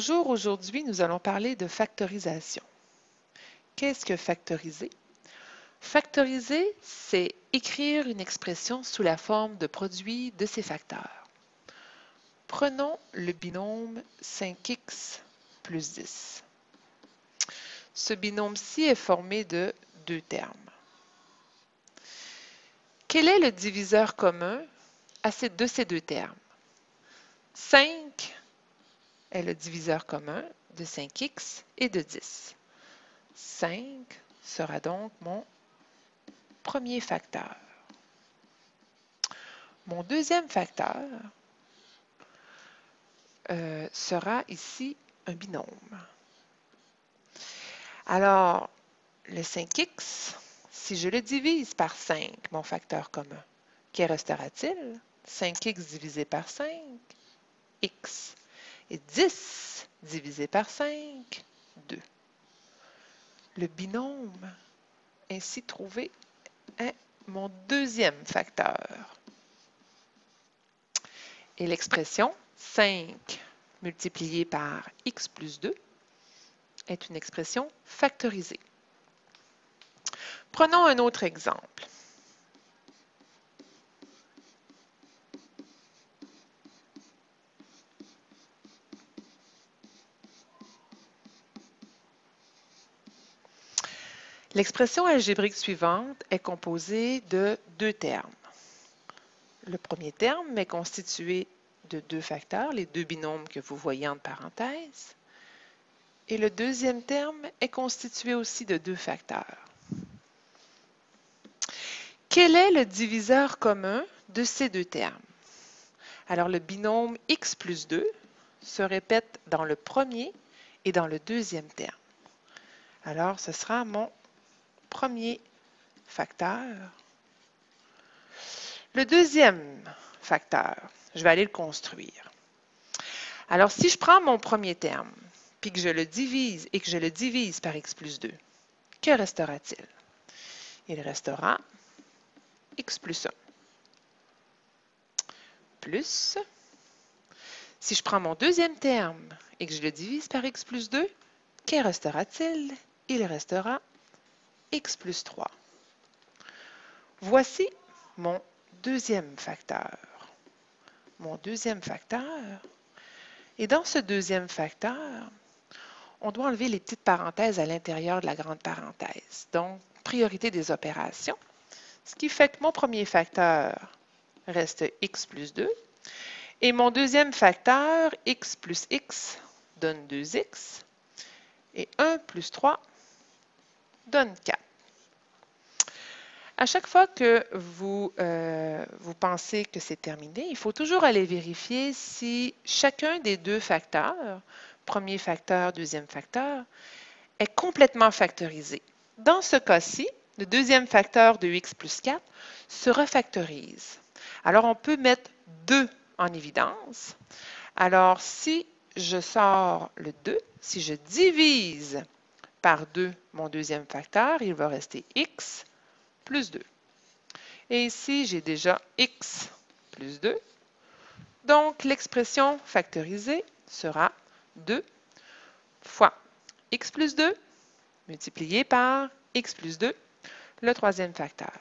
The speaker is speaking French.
Bonjour, aujourd'hui nous allons parler de factorisation. Qu'est-ce que factoriser? Factoriser, c'est écrire une expression sous la forme de produit de ses facteurs. Prenons le binôme 5x plus 10. Ce binôme-ci est formé de deux termes. Quel est le diviseur commun de ces deux termes? 5 est le diviseur commun de 5x et de 10. 5 sera donc mon premier facteur. Mon deuxième facteur sera ici un binôme. Alors, le 5x, si je le divise par 5, mon facteur commun, que restera-t-il? 5x divisé par 5, x. Et 10 divisé par 5, 2. Le binôme ainsi trouvé est mon deuxième facteur. Et l'expression 5 multiplié par x plus 2 est une expression factorisée. Prenons un autre exemple. L'expression algébrique suivante est composée de deux termes. Le premier terme est constitué de deux facteurs, les deux binômes que vous voyez entre parenthèses. Et le deuxième terme est constitué aussi de deux facteurs. Quel est le diviseur commun de ces deux termes? Alors, le binôme x plus 2 se répète dans le premier et dans le deuxième terme. Alors, ce sera mon premier facteur. Le deuxième facteur, je vais aller le construire. Alors, si je prends mon premier terme, puis que je le divise et que je le divise par x plus 2, que restera-t-il? Il restera x plus 1. Plus, si je prends mon deuxième terme et que je le divise par x plus 2, que restera-t-il? Il restera x plus 3. Voici mon deuxième facteur. Mon deuxième facteur. Et dans ce deuxième facteur, on doit enlever les petites parenthèses à l'intérieur de la grande parenthèse. Donc, priorité des opérations. Ce qui fait que mon premier facteur reste x plus 2. Et mon deuxième facteur, x plus x, donne 2x. Et 1 plus 3 donne 4. À chaque fois que vous pensez que c'est terminé, il faut toujours aller vérifier si chacun des deux facteurs, premier facteur, deuxième facteur, est complètement factorisé. Dans ce cas-ci, le deuxième facteur de x plus 4 se refactorise. Alors, on peut mettre 2 en évidence. Alors, si je sors le 2, si je divise par 2 mon deuxième facteur, il va rester x plus 2. Et ici, j'ai déjà x plus 2. Donc, l'expression factorisée sera 2 fois x plus 2 multiplié par x plus 2, le troisième facteur.